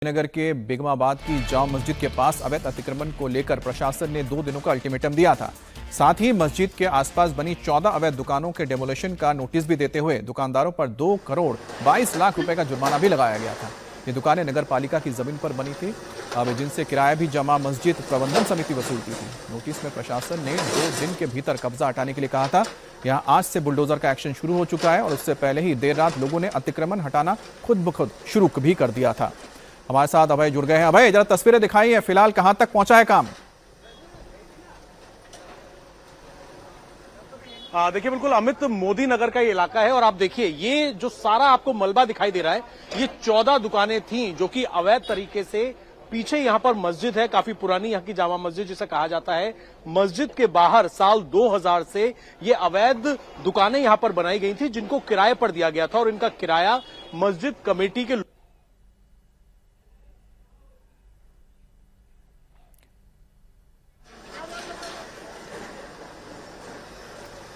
नगर के बेगमाबाद की जामा मस्जिद के पास अवैध अतिक्रमण को लेकर प्रशासन ने 2 दिनों का अल्टीमेटम दिया था। साथ ही मस्जिद के आसपास बनी 14 अवैध दुकानों के डेमोलिशन का नोटिस भी देते हुए दुकानदारों पर 2 करोड़ 22 लाख रुपए का जुर्माना भी लगाया गया था। ये दुकानें नगर पालिका की जमीन पर बनी थी, अब जिनसे किराया भी जामा मस्जिद प्रबंधन समिति वसूलती थी। नोटिस में प्रशासन ने 2 दिन के भीतर कब्जा हटाने के लिए कहा था। यहाँ आज से बुलडोजर का एक्शन शुरू हो चुका है और उससे पहले ही देर रात लोगों ने अतिक्रमण हटाना खुद ब खुद शुरू भी कर दिया था। हमारे साथ अभय जुड़ गए हैं। अभय, जरा तस्वीरें दिखाई है, फिलहाल कहां तक पहुंचा है काम? देखिए, बिल्कुल अमित, मोदी नगर का ये इलाका है और आप देखिए ये जो सारा आपको मलबा दिखाई दे रहा है, ये 14 दुकानें थीं जो कि अवैध तरीके से पीछे यहाँ पर मस्जिद है, काफी पुरानी यहाँ की जामा मस्जिद जिसे कहा जाता है। मस्जिद के बाहर साल 2000 से ये अवैध दुकानें यहाँ पर बनाई गई थी, जिनको किराए पर दिया गया था और इनका किराया मस्जिद कमेटी के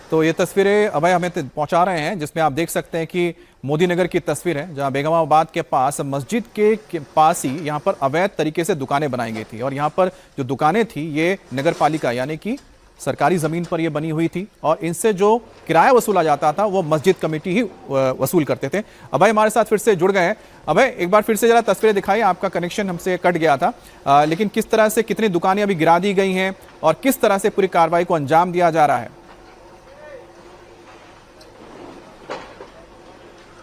तो ये तस्वीरें अभय हमें पहुंचा रहे हैं, जिसमें आप देख सकते हैं कि मोदी नगर की तस्वीर है, जहां बेगमाबाद के पास मस्जिद के पास ही यहां पर अवैध तरीके से दुकानें बनाई गई थी और यहां पर जो दुकानें थी ये नगर पालिका यानी कि सरकारी जमीन पर ये बनी हुई थी और इनसे जो किराया वसूला जाता था वो मस्जिद कमेटी ही वसूल करते थे। अभय हमारे साथ फिर से जुड़ गए हैं। अभय, एक बार फिर से जरा तस्वीरें दिखाइए, आपका कनेक्शन हमसे कट गया था, लेकिन किस तरह से कितनी दुकानें अभी गिरा दी गई हैं और किस तरह से पूरी कार्रवाई को अंजाम दिया जा रहा है?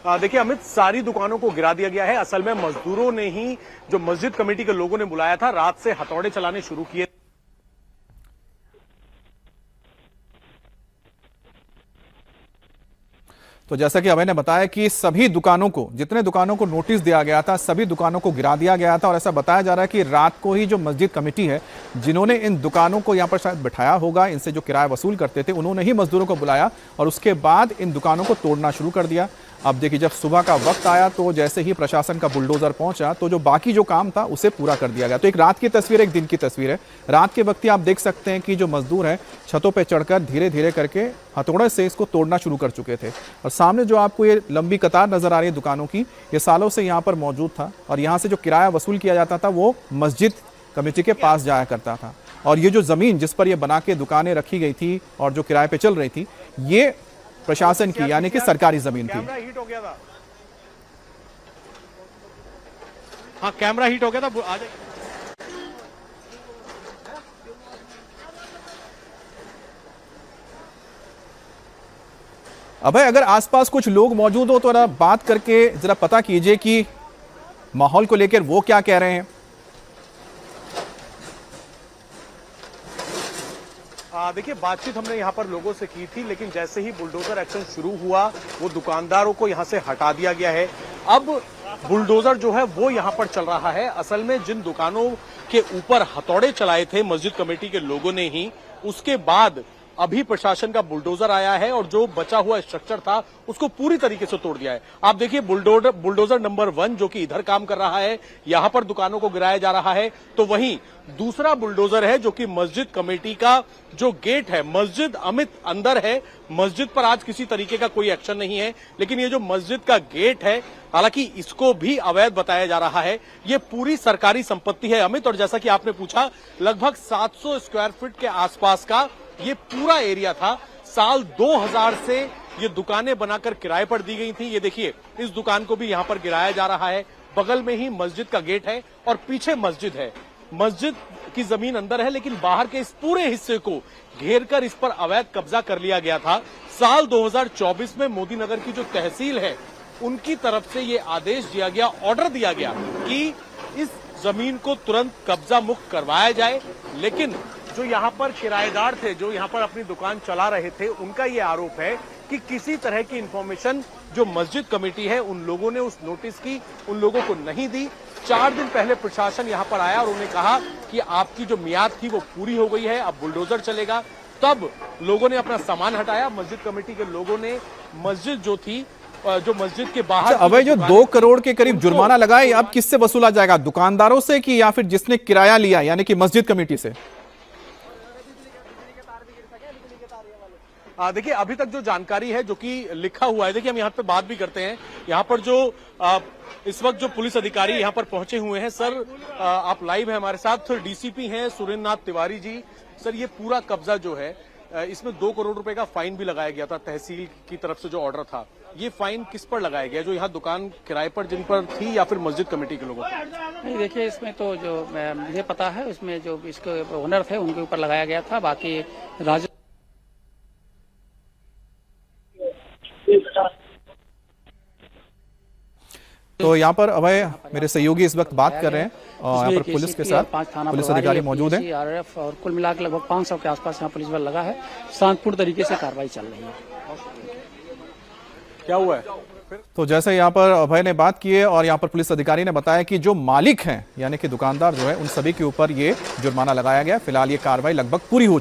देखिए अमित, सारी दुकानों को गिरा दिया गया है। असल में मजदूरों ने ही, जो मस्जिद कमेटी के लोगों ने बुलाया था, रात से हथौड़े चलाने शुरू किए। तो जैसा कि अभय ने बताया कि सभी दुकानों को, जितने दुकानों को नोटिस दिया गया था, सभी दुकानों को गिरा दिया गया था और ऐसा बताया जा रहा है कि रात को ही जो मस्जिद कमेटी है, जिन्होंने इन दुकानों को यहां पर शायद बिठाया होगा, इनसे जो किराया वसूल करते थे, उन्होंने ही मजदूरों को बुलाया और उसके बाद इन दुकानों को तोड़ना शुरू कर दिया। अब देखिए, जब सुबह का वक्त आया तो जैसे ही प्रशासन का बुलडोजर पहुंचा तो जो बाकी जो काम था उसे पूरा कर दिया गया। तो एक रात की तस्वीर, एक दिन की तस्वीर है। रात के वक्त ही आप देख सकते हैं कि जो मजदूर हैं छतों पे चढ़कर धीरे धीरे करके हथौड़े से इसको तोड़ना शुरू कर चुके थे और सामने जो आपको ये लंबी कतार नजर आ रही है दुकानों की, ये सालों से यहाँ पर मौजूद था और यहाँ से जो किराया वसूल किया जाता था वो मस्जिद कमेटी के पास जाया करता था। और ये जो जमीन जिस पर ये बना के दुकानें रखी गई थी और जो किराए पे चल रही थी, ये प्रशासन की यानी कि सरकारी जमीन थी। कैमरा हीट हो गया था। हाँ, कैमरा हीट हो गया था। आ जाइए। अभय, अगर आसपास कुछ लोग मौजूद हो तो जरा बात करके जरा पता कीजिए कि माहौल को लेकर वो क्या कह रहे हैं। देखिए, बातचीत हमने यहाँ पर लोगों से की थी, लेकिन जैसे ही बुलडोजर एक्शन शुरू हुआ वो दुकानदारों को यहाँ से हटा दिया गया है। अब बुलडोजर जो है वो यहाँ पर चल रहा है। असल में जिन दुकानों के ऊपर हथौड़े चलाए थे मस्जिद कमेटी के लोगों ने ही, उसके बाद अभी प्रशासन का बुलडोजर आया है और जो बचा हुआ स्ट्रक्चर था उसको पूरी तरीके से तोड़ दिया है। आप देखिए, बुलडोजर नंबर 1 जो कि इधर काम कर रहा है, यहां पर दुकानों को गिराया जा रहा है, तो वहीं दूसरा बुलडोजर है जो कि मस्जिद कमेटी का जो गेट है, मस्जिद अमित अंदर है, मस्जिद पर आज किसी तरीके का कोई एक्शन नहीं है, लेकिन ये जो मस्जिद का गेट है, हालांकि इसको भी अवैध बताया जा रहा है। ये पूरी सरकारी संपत्ति है अमित, और जैसा कि आपने पूछा, लगभग 700 स्क्वायर फीट के आसपास का ये पूरा एरिया था। साल 2000 से ये दुकानें बनाकर किराए पर दी गई थी। ये देखिए, इस दुकान को भी यहां पर गिराया जा रहा है। बगल में ही मस्जिद का गेट है और पीछे मस्जिद है। मस्जिद की जमीन अंदर है, लेकिन बाहर के इस पूरे हिस्से को घेरकर इस पर अवैध कब्जा कर लिया गया था। साल 2024 में मोदी नगर की जो तहसील है उनकी तरफ से ये आदेश दिया गया, ऑर्डर दिया गया कि इस जमीन को तुरंत कब्जा मुक्त करवाया जाए। लेकिन जो यहाँ पर किराएदार थे, जो यहाँ पर अपनी दुकान चला रहे थे, उनका ये आरोप है कि किसी तरह की इंफॉर्मेशन जो मस्जिद कमेटी है उन लोगों ने उस नोटिस की उन लोगों को नहीं दी। 4 दिन पहले प्रशासन यहाँ पर आया और उन्होंने कहा कि आपकी जो मियाद थी वो पूरी हो गई है, अब बुलडोजर चलेगा। तब लोगों ने अपना सामान हटाया। मस्जिद कमेटी के लोगों ने मस्जिद जो थी, जो मस्जिद के बाहर, अभय, जो 2 करोड़ के करीब जुर्माना लगा है, अब किससे वसूला जाएगा? दुकानदारों से कि या फिर जिसने किराया लिया यानी कि मस्जिद कमेटी से? देखिए अभी तक जो जानकारी है जो कि लिखा हुआ है, देखिए हम यहाँ पे बात भी करते हैं। यहाँ पर जो इस वक्त जो पुलिस अधिकारी यहाँ पर पहुंचे हुए हैं, सर आप लाइव हैं हमारे साथ, डीसीपी हैं सुरेंद्र नाथ तिवारी जी। सर ये पूरा कब्जा जो है इसमें 2 करोड़ रुपए का फाइन भी लगाया गया था तहसील की तरफ से जो ऑर्डर था। ये फाइन किस पर लगाया गया, जो यहाँ दुकान किराए पर जिन पर थी या फिर मस्जिद कमेटी के लोगों पर? नहीं देखिए, इसमें तो जो मुझे पता है उसमें जो इसके ओनर थे उनके ऊपर लगाया गया था। बाकी राज तो यहाँ पर अभय मेरे सहयोगी इस वक्त बात कर रहे हैं और यहाँ पर पुलिस के साथ 5 थाना पुलिस अधिकारी मौजूद हैं। आरएफ और कुल मिला के लगभग 500 के आसपास यहाँ पुलिस बल लगा है। शांतिपूर्ण तरीके से कार्रवाई चल रही है। क्या हुआ है? तो जैसे यहाँ पर अभय ने बात की है और यहाँ पर पुलिस अधिकारी ने बताया कि जो मालिक हैं यानी कि दुकानदार जो है उन सभी के ऊपर ये जुर्माना लगाया गया। फिलहाल ये कार्रवाई लगभग पूरी हो चुकी है।